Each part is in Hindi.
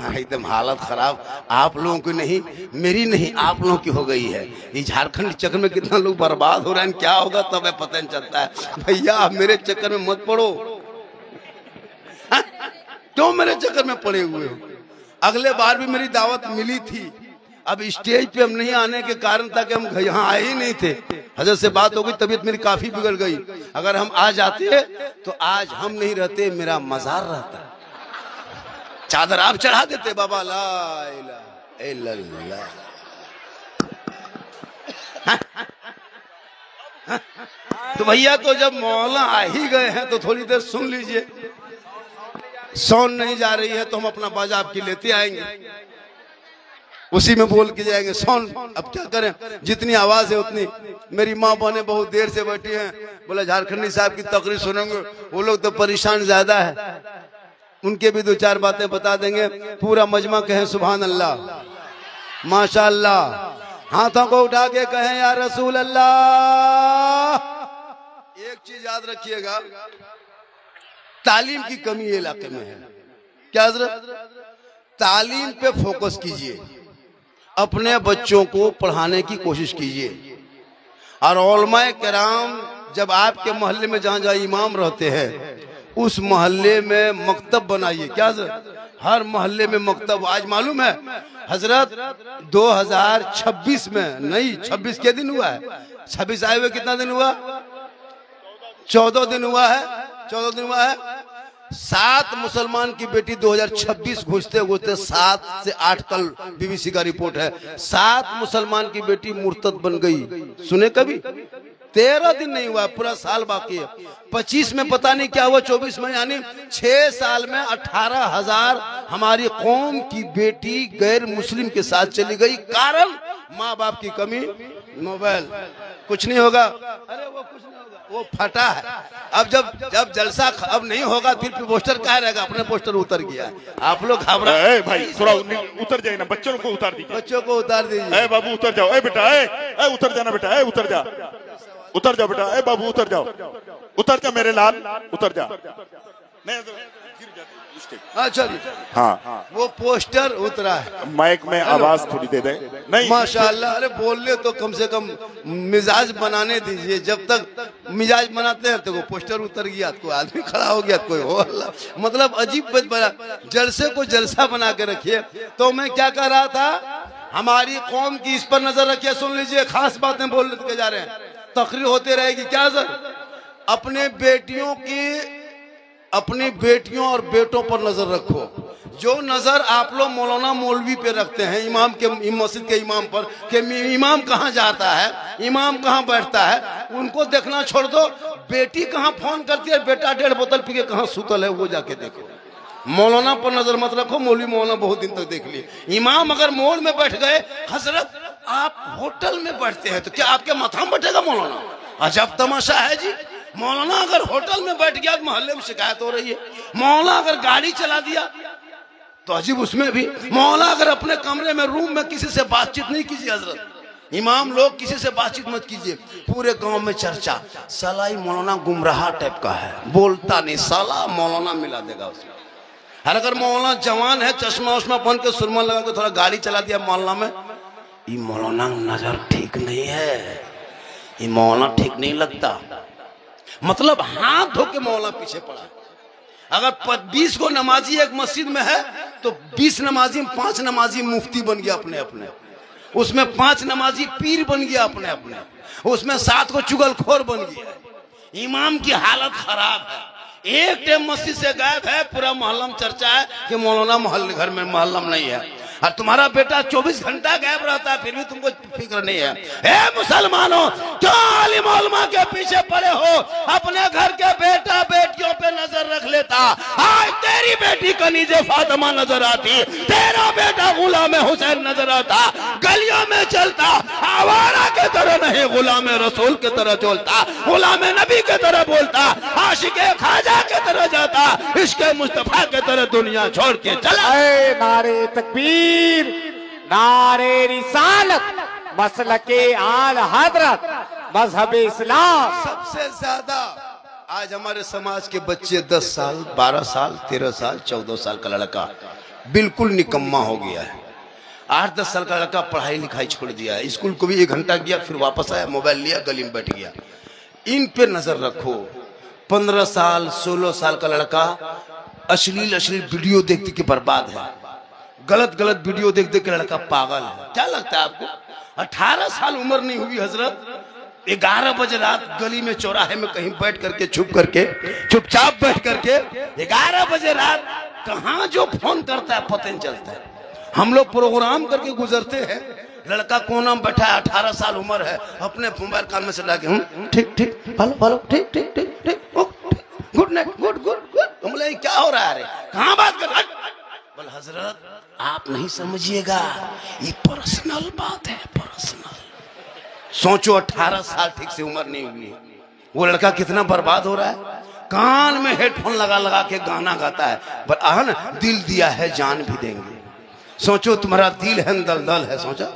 हाँ, एकदम हालत खराब। आप लोगों की नहीं, मेरी नहीं, आप लोगों की हो गई है। ये झारखंड चक्कर में कितना लोग बर्बाद हो रहे हैं, क्या होगा तब पता नहीं चलता है। भैया आप मेरे चक्कर में मत पड़ो। हाँ? क्यों मेरे चक्कर में पड़े हुए हो? अगले बार भी मेरी दावत मिली थी, अब स्टेज पे हम नहीं आने के कारण था कि हम यहाँ आए ही नहीं थे। हजरत से बात हो गई, तबीयत मेरी काफी बिगड़ गई। अगर हम आ जाते तो आज हम नहीं रहते, मेरा मजार रहता। चादर आप चढ़ा देते बाबा। ला इलाहा इल्लल्लाह। तो भैया तो जब मौला आ ही गए हैं तो थोड़ी देर सुन लीजिए। साउंड नहीं जा रही है तो हम अपना बाजा आपकी लेते आएंगे, उसी में बोल के जाएंगे। साउंड अब क्या करें, जितनी आवाज है उतनी। मेरी माँ बहने बहुत देर से बैठी हैं, बोला झारखंडी साहब की तकरीर सुनेंगे। वो लोग तो परेशान ज्यादा है, उनके भी दो चार बातें बता देंगे। पूरा मजमा कहें सुभान अल्लाह माशाअल्लाह। हाथों को उठा के कहें या रसूल अल्लाह। एक चीज याद रखिएगा, तालीम की कमी ये इलाके में है। क्या हजरत? तालीम पे फोकस कीजिए, अपने बच्चों को पढ़ाने की कोशिश कीजिए। और उलमाए किराम जब आपके मोहल्ले में जहाँ जहाँ इमाम रहते हैं उस मोहल्ले में मकतब बनाइए। क्या हजरत? हर मोहल्ले में मकतब। आज मालूम है हजरत 2026 में नहीं, 26 के दिन हुआ है? 26 आए हुए कितना दिन हुआ? 14 दिन हुआ है। 14 दिन हुआ है। 7 मुसलमान की बेटी 2026 घुसते घुसते 7 से 8, कल बीबीसी का रिपोर्ट है, 7 मुसलमान की बेटी मुर्तद बन गई। सुने कभी? 13 दिन नहीं हुआ, पूरा साल बाकी है। 25 में पता नहीं क्या हुआ, 24 में, यानी 6 साल में 18,000 हमारी कौम की बेटी गैर मुस्लिम के साथ चली गई। कारण माँ बाप की कमी, मोबाइल। कुछ नहीं होगा, अरे वो कुछ नहीं होगा, वो फटा है। अब जब जलसा अब नहीं होगा फिर पोस्टर क्या रहेगा? अपने पोस्टर उतर गया। आप लोग घबरा भाई, थोड़ा उतर जाए ना, बच्चों को उतार दीजिए। बच्चों को उतार दीजिए। बाबू उतर जाओ, बेटा उतर जाना बेटा, उतर जा, उतर जाओ बेटा, बाबू उतर जाओ, उतर जा मेरे लाल, उतर जा। नहीं गिर जाते। अच्छा हाँ, वो पोस्टर उतरा है। माइक में आवाज थोड़ी दे दे। नहीं माशाअल्लाह। अरे बोलने तो कम से कम मिजाज बनाने दीजिए। जब तक मिजाज बनाते हैं तो वो पोस्टर उतर गया, कोई आदमी खड़ा हो गया, कोई हो अल्लाह। मतलब अजीब बना, जलसे को जलसा बना के रखिए। तो मैं क्या कह रहा था, हमारी कौम की इस पर नजर रखिए। सुन लीजिए, खास बातें बोल के जा रहे हैं, तकरीर होती रहेगी। क्या सर? अपनी बेटियों और बेटों पर नजर रखो। जो नजर आप लोग मौलाना मौलवी पे रखते हैं, इमाम के, मस्जिद के इमाम पर, कि इमाम कहाँ जाता है, इमाम कहाँ बैठता है, उनको देखना छोड़ दो। बेटी कहाँ फोन करती है, बेटा 1.5 बोतल पी के कहाँ सुतल है, वो जाके देखो। मौलाना पर नजर मत रखो। मौलवी मौलाना बहुत दिन तक देख लिए। इमाम अगर मोड़ में बैठ गए, हजरत आप होटल में बैठते हैं तो क्या आपके माथा में बैठेगा मौलाना? अजब तमाशा है जी। मौलाना अगर होटल में बैठ गया तो मोहल्ले में शिकायत हो रही है। मौलाना अगर गाड़ी चला दिया तो अजीब, उसमें भी। मौलाना अगर अपने कमरे में, रूम में किसी से बातचीत नहीं कीजिए हजरत। इमाम लोग किसी से बातचीत मत कीजिए। पूरे गांव में चर्चा, साला ही मौलाना गुमराह टाइप का है, बोलता नहीं, साला मौलाना मिला देगा उसमें। हर अगर मौलाना जवान है, चश्मा उश्मा पहन के, सुरमा लगा के थोड़ा गाड़ी चला दिया मोहल्ला में, ये मौलाना नजर ठीक नहीं है, ये मौलाना ठीक नहीं लगता। मतलब हाथ धो के मौलाना पीछे पड़ा। अगर 20 को नमाजी एक मस्जिद में है तो 20 नमाजी में 5 नमाजी मुफ्ती बन गया अपने अपने, उसमें 5 नमाजी पीर बन गया अपने अपने, उसमें 7 को चुगलखोर बन गया। इमाम की हालत खराब है। एक टाइम मस्जिद से गायब है, पूरा मोहल्ला में चर्चा है कि मौलाना मोहल्ले घर में मोहल्ला में नहीं है। और तुम्हारा बेटा 24 घंटा गायब रहता है, फिर भी तुमको फिक्र नहीं है। ए मुसलमानों, क्यों आलिम उलमा के पीछे पड़े हो? अपने घर के बेटा बेटियों पे नजर रख लेता। आज तेरी बेटी कनीजे फातिमा नजर आती, तेरा बेटा गुलाम हुसैन नजर आता, गलियों में चलता, आवारा के तरह नहीं, गुलाम रसूल के तरह चलता, गुलाम नबी के तरह बोलता, आशिक खाजा के तरह जाता, इश्क मुस्तफा के तरह दुनिया छोड़ के चला। नारे तकबीर, नारे रिसालत, मसलके आल हजरत, मजहब इस्लाम। सबसे ज्यादा आज हमारे समाज के बच्चे 10 साल, 12 साल, 13 साल, 14 साल का लड़का बिल्कुल निकम्मा हो गया है। 8-10 साल का लड़का पढ़ाई लिखाई छोड़ दिया है, स्कूल को भी 1 घंटा गया, फिर वापस आया, मोबाइल लिया, गली में बैठ गया। इन पे नजर रखो। 15 साल 16 साल का लड़का अश्लील वीडियो देखते के बर्बाद है, गलत वीडियो देख देख के लड़का पागल है। क्या लगता है आपको? 18 साल उम्र नहीं हुई हजरत, 11 बजे रात गली में चौराहे में कहीं बैठ करके चुपचाप बैठ करके 11 बजे रात कहाँ जो फोन करता है पता नहीं चलता है। हम लोग प्रोग्राम करके गुजरते हैं, लड़का कोना में बैठा है, 18 साल उम्र है, अपने मोबाइल कान में से लाके ठीक हेलो ठीक गुड नाइट गुड। हम बोले क्या हो रहा है? रे कहाँ बात कर? बोल हजरत आप नहीं समझिएगा, ये पर्सनल बात है, पर्सनल। सोचो 18 साल ठीक से उम्र नहीं हुई है, वो लड़का कितना बर्बाद हो रहा है। कान में हेडफोन लगा के गाना गाता है, पर ना दिल दिया है जान भी देंगे। सोचो तुम्हारा दिल है दलदल है, सोचा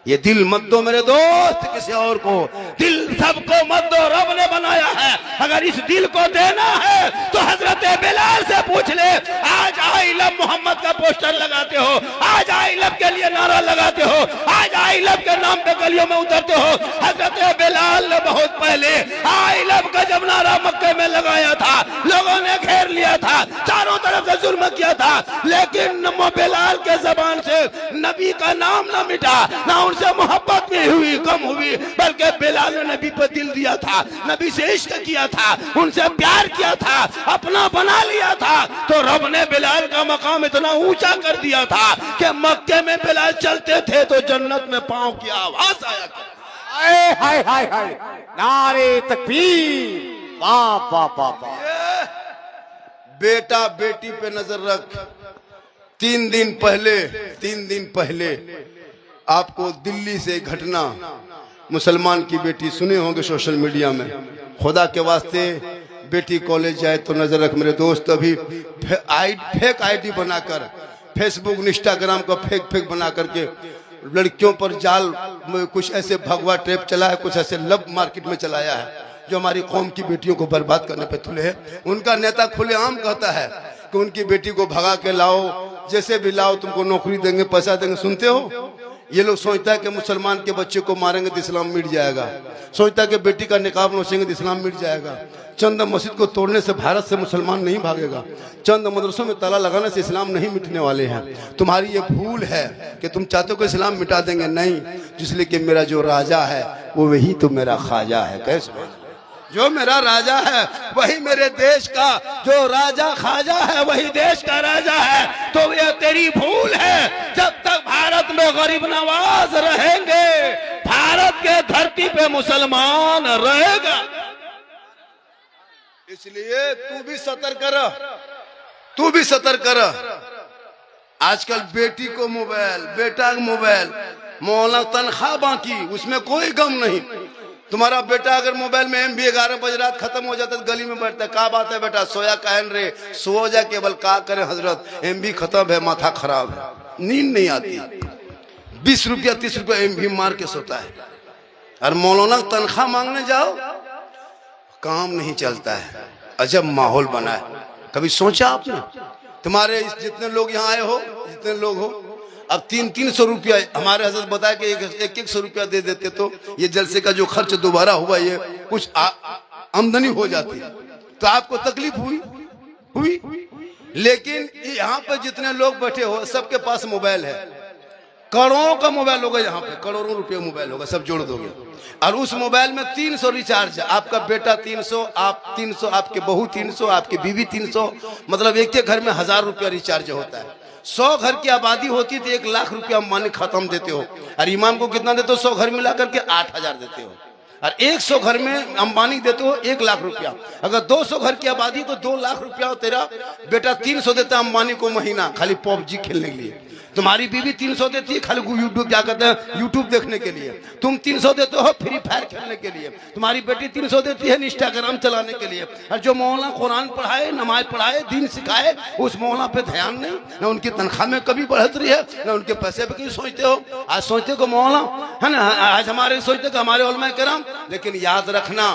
ये दिल मत दो मेरे दोस्त किसी और को, दिल सबको मत दो, रब ने बनाया है। अगर इस दिल को देना है तो हजरत बिलाल से पूछ ले। आज आई लव मोहम्मद का पोस्टर लगाते हो, आज आई लव के लिए नारा लगाते हो, आज आई लव के नाम पे गलियों में उतरते हो। हजरत बिलाल ने बहुत पहले आई लव का जब नारा मक्के में लगाया था, लोगों ने घेर लिया था, चारों तरफ से जुल्म किया था, लेकिन बिलाल के जबान से नबी का नाम ना मिटा, ना उनसे मोहब्बत भी हुई कम हुई, बल्कि बिलाल ने नबी पर दिल दिया था, नबी से इश्क किया था, उनसे प्यार किया था, अपना बना लिया था। तो रब ने बिलाल का मकाम इतना ऊंचा कर दिया था कि मक्के में बिलाल चलते थे तो जन्नत में पांव की आवाज आया करती। हाय हाय हाय, नारे तकबीर, वाह वाह वाह वाह। बेटा बेटी पे नजर रख। 3 दिन पहले आपको दिल्ली से घटना, मुसलमान की बेटी, सुने होंगे सोशल मीडिया में, खुदा के वास्ते बेटी कॉलेज जाए तो नजर रख मेरे दोस्त। अभी फेक आईडी बनाकर फेसबुक इंस्टाग्राम का फेक बना करके लड़कियों पर जाल में कुछ ऐसे भगवा ट्रैप चला है, कुछ ऐसे लब मार्केट में चलाया है जो हमारी कौम की बेटियों को बर्बाद करने पे तुले है। उनका नेता खुलेआम कहता है कि उनकी बेटी को भगा के लाओ, जैसे भी लाओ, तुमको नौकरी देंगे, पैसा देंगे। सुनते हो? ये लोग सोचता है कि मुसलमान के बच्चे को मारेंगे तो इस्लाम मिट जाएगा, सोचता है कि बेटी का निकाब नोचेंगे तो इस्लाम मिट जाएगा। चंद मस्जिद को तोड़ने से भारत से मुसलमान नहीं भागेगा, चंद मदरसों में ताला लगाने से इस्लाम नहीं मिटने वाले हैं। तुम्हारी ये भूल है कि तुम चाहते हो कि इस्लाम मिटा देंगे, नहीं, इसलिए कि मेरा जो राजा है वो वही तो मेरा ख्वाजा है। कैसे? जो मेरा राजा है वही मेरे देश का, जो राजा ख्वाजा है वही देश का राजा है। तो ये तेरी भूल है। जब तक भारत में गरीब नवाज रहेंगे, भारत के धरती पे मुसलमान रहेगा। इसलिए तू भी सतर्क कर। आजकल बेटी को मोबाइल, बेटा को मोबाइल, मौला तनख्वाह बाकी, उसमें कोई गम नहीं। तुम्हारा बेटा अगर मोबाइल में MB 11 बजे रात खत्म हो जाता है, गली में बैठता है, क्या बात है बेटा, सोया कहन रे, सो जा, केवल का करे हजरत, MB खत्म है, माथा खराब है, नींद नहीं आती, 20 रुपया 30 रुपया MB मार के सोता है। और मौलाना तनख्वाह मांगने जाओ, काम नहीं चलता है। अजब माहौल बना है। कभी सोचा आपने? तुम्हारे जितने लोग यहाँ आए हो, जितने लोग हो, अब 300 रुपया हमारे हजरत बताया कि 100 रुपया दे देते तो ये जलसे का जो खर्च दोबारा हुआ ये कुछ आमदनी हो जाती, तो आपको तकलीफ हुई। लेकिन यहाँ पे जितने लोग बैठे हो सबके पास मोबाइल है, करोड़ों का मोबाइल होगा, यहाँ पे करोड़ों रुपये मोबाइल होगा, सब जोड़ दोगे। और उस मोबाइल में 300 रिचार्ज है। आपका बेटा 300, आप 300, आपके बहू 300, आपकी बीवी 300, मतलब एक घर में 1000 रुपया रिचार्ज होता है। 100 घर की आबादी होती तो 1 लाख रुपया मानी खत्म देते हो। और इमाम को कितना देते हो? 100 घर मिला करके 8000 देते हो। और 100 घर में अंबानी देते हो 1 लाख रुपया। अगर 200 घर की आबादी तो 2 लाख रुपया तेरा बेटा 300 देता है अंबानी को महीना, खाली PUBG खेलने के लिए। तुम्हारी बीवी 300 देती है खाली यूट्यूब, क्या कहते हैं, यूट्यूब देखने के लिए। तुम 300 देते हो फ्री फायर खेलने के लिए। तुम्हारी बेटी 300 देती है इंस्टाग्राम चलाने के लिए। और जो मौलाना कुरान पढ़ाए, नमाज पढ़ाए, दीन सिखाए, उस मौलाना पे ध्यान नहीं, ना उनकी तनख्वाह में कभी बढ़त रही है, ना उनके पैसे पे कहीं सोचते हो। आज सोचते को मौलाना है ना, आज हमारे सोचते को हमारे उलमा किराम। लेकिन याद रखना,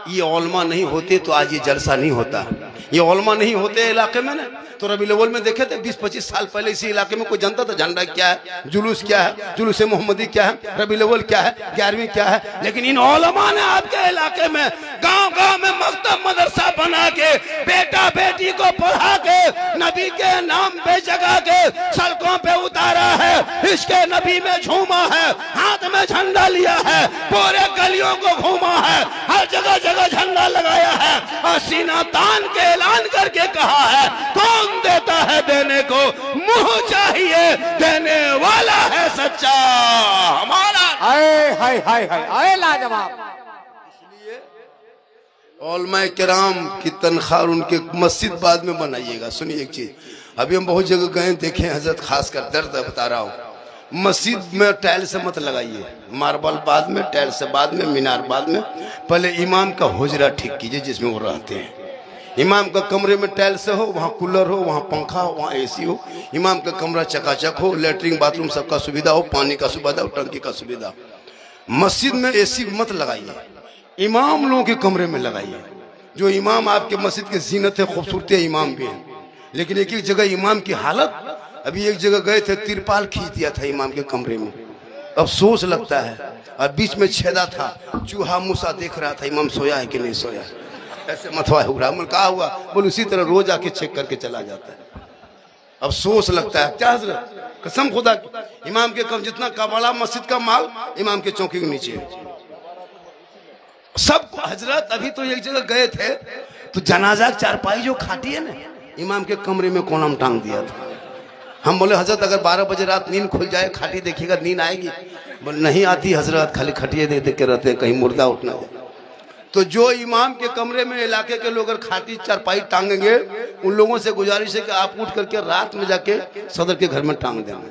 ये उलमा नहीं होते तो आज ये जलसा नहीं होता। ये उलमा नहीं होते इलाके में ना, तो रबी अव्वल में देखे थे 20-25 साल पहले इसी इलाके में कोई जानता था झंडा क्या है, जुलूस क्या है, जुलूस मोहम्मदी क्या है, रबी अव्वल क्या है, 11वीं क्या है। लेकिन इन उलमा ने आपके इलाके में गांव-गांव में मकतब मदरसा बना के बेटा बेटी को पढ़ा के नबी के नाम पे जगा के सड़कों पे उतारा है, इसके नबी में झूमा है, हाथ में झंडा लिया है, पूरे गलियों को घूमा है, हर जगह जगह झंडा लगाया है और सीना तान के ऐलान करके कहा है कौन देता है देने को, मुंह चाहिए देने वाला है सच्चा हमारा। हाय हाय हाय हाय हाय लाजवाब। उलमा किराम की तनख्वाह उनके मस्जिद बाद में बनाइएगा। सुनिए एक चीज, अभी हम बहुत जगह गए देखे हजरत, खासकर दर्द बता रहा हूँ, मस्जिद में टाइल से मत लगाइए, मार्बल बाद में, टाइल से बाद में, मीनार बाद में। पहले इमाम का हुजरा ठीक कीजिए जिसमें वो रहते हैं। इमाम का कमरे में टाइल से हो, वहाँ कूलर हो, वहाँ पंखा हो, वहाँ एसी हो, इमाम का कमरा चकाचक हो, लेटरिन बाथरूम सबका सुविधा हो, पानी का सुविधा हो, टंकी का सुविधा। मस्जिद में एसी मत लगाइए, इमाम लोगों के कमरे में लगाइए। जो इमाम आपके मस्जिद की जीनत है, खूबसूरती है, इमाम भी है। लेकिन एक एक जगह इमाम की हालत, अभी एक जगह गए थे, तिरपाल खींच दिया था इमाम के कमरे में, अफसोस लगता है, और बीच में छेदा था, चूहा मूसा देख रहा था इमाम सोया है कि नहीं सोया, ऐसे मथवा हुआ। कहा हुआ बोल उसी तरह रोज आके चेक करके चला जाता है, अफसोस लगता है। क्या हजरत, कसम खुदा की, इमाम के कम जितना का बड़ा मस्जिद का माल इमाम के चौकी के नीचे है सब। हजरत अभी तो एक जगह गए थे तो जनाजा चारपाई जो खाटी है ना, इमाम के कमरे में कोना में टांग दिया था। हम बोले हजरत अगर 12 बजे रात नींद खुल जाए, खाटी देखिएगा नींद आएगी? बोले नहीं आती हजरत, खाली खटिए देख देख के रहते हैं, कहीं मुर्दा उठना जाए। तो जो इमाम के कमरे में इलाके के लोग अगर खाटी चारपाई टांगेंगे, उन लोगों से गुजारिश है कि आप उठ करके रात में जाके सदर के घर में टांग देना।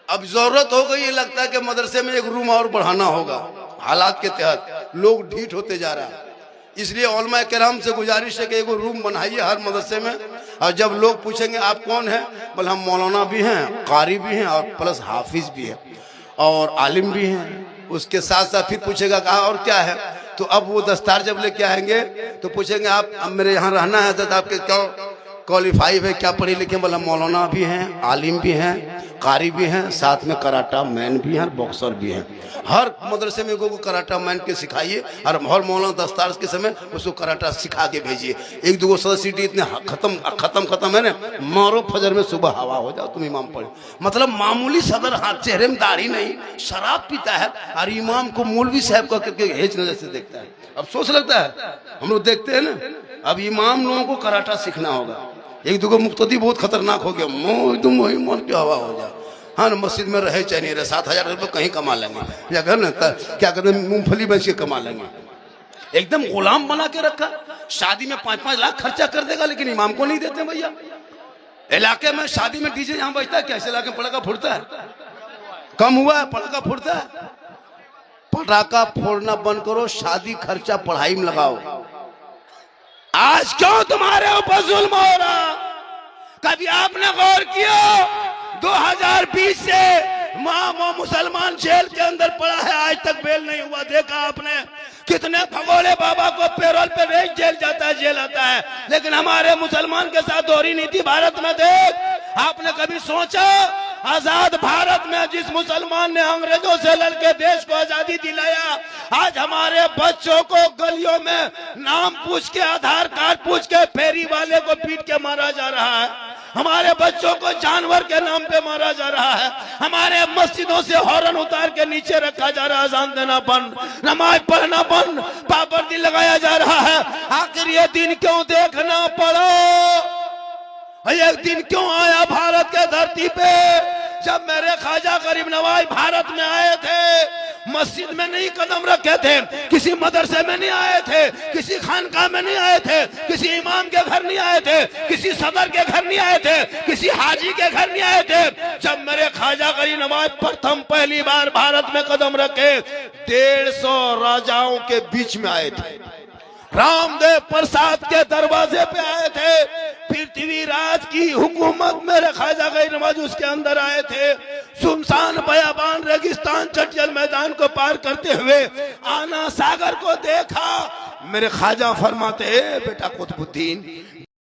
अब जरूरत हो गई, ये लगता है कि मदरसे में एक रूम और बढ़ाना होगा, हालात के तहत लोग ढीठ होते जा रहा है। इसलिए उलमा किराम से गुजारिश है कि एक रूम बनाइए हर मदरसे में, और जब लोग पूछेंगे आप कौन है, बोले हम मौलाना भी हैं, कारी भी हैं, और प्लस हाफिज भी है और आलिम भी हैं। उसके साथ साथ फिर पूछेगा कहा और क्या है, तो अब वो दस्तार जब लेके आएंगे तो पूछेंगे आप अब मेरे यहाँ रहना है तो आपके क्या क्वालिफाइड है, क्या पढ़े लिखे? बोला मौलाना भी हैं, आलिम भी हैं, कारी भी हैं, साथ में कराटा मैन भी हैं, बॉक्सर भी हैं। हर मदरसे में को कराटा मैन के सिखाइए, और हर मौलाना दस्तार के समय उसको कराटा सिखा के भेजिए। एक दो सदस्यटी इतने खत्म है ना, मारो फजर में सुबह हवा हो जाओ तुम इमाम पढ़े। मतलब मामूली सदर, हाथ चेहरे में दाढ़ी नहीं, शराब पीता है और इमाम को मौलवी साहब का करके हेज नजर से देखता है। अफसोस लगता है, हम लोग देखते हैं ना। अब इमाम लोगों को कराटा सीखना होगा। एक दो मुक्तदी बहुत खतरनाक हो गया, तुम वही मन की हवा हो जाए। हाँ न, मस्जिद में रहे चाहे नहीं रहे, 7,000 रुपये कहीं कमा लेंगे, या घर ना क्या करते मूंगफली बेच के कमा लेंगे। एकदम गुलाम बना के रखा, शादी में 5-5 लाख खर्चा कर देगा, लेकिन इमाम को नहीं देते भैया। इलाके में शादी में डीजे यहाँ बजता है, कैसे इलाके में पटाखा फुटता है? कम हुआ है पटाखा फुटता है? पटाखा फोड़ना बंद करो, शादी खर्चा पढ़ाई में लगाओ। आज क्यों तुम्हारे ऊपर जुल्म हो रहा? कभी आपने गौर किया 2020 से मुसलमान जेल के अंदर पड़ा है, आज तक बेल नहीं हुआ। देखा आपने कितने भगोड़े बाबा को पैरोल पे भेज जेल जाता है, जेल आता है, लेकिन हमारे मुसलमान के साथ दोहरी नीति भारत में देख। आपने कभी सोचा आजाद भारत में जिस मुसलमान ने अंग्रेजों से लड़के देश को आजादी दिलाया, आज हमारे बच्चों को गलियों में नाम पूछ के, आधार कार्ड पूछ के फेरी वाले को पीट के मारा जा रहा है। हमारे बच्चों को जानवर के नाम पे मारा जा रहा है। हमारे मस्जिदों से हॉर्न उतार के नीचे रखा जा रहा है, अजान देना बंद, नमाज पढ़ना बंद, पाबंदी लगाया जा रहा है। आखिर ये दिन क्यों देखना पड़ा? एक दिन क्यों आया भारत के धरती पे? जब मेरे ख्वाजा गरीब नवाज भारत में आए थे, मस्जिद में नहीं कदम रखे थे, किसी मदरसे में नहीं आए थे, किसी खानका में नहीं आए थे, किसी इमाम के घर नहीं आए थे, किसी सदर के घर नहीं आए थे, किसी हाजी के घर नहीं आए थे। जब मेरे ख्वाजा गरीब नवाज प्रथम पहली बार भारत में कदम रखे, 150 राजाओं के बीच में आए थे, रामदेव प्रसाद के दरवाजे पे आए थे, पृथ्वीराज की हुकूमत मेरे ख्वाजा गरीब नवाज उसके अंदर आए थे। सुनसान बयाबान रेगिस्तान चटियल मैदान को पार करते हुए आना सागर को देखा, मेरे ख्वाजा फरमाते, "ए बेटा कुतुबुद्दीन,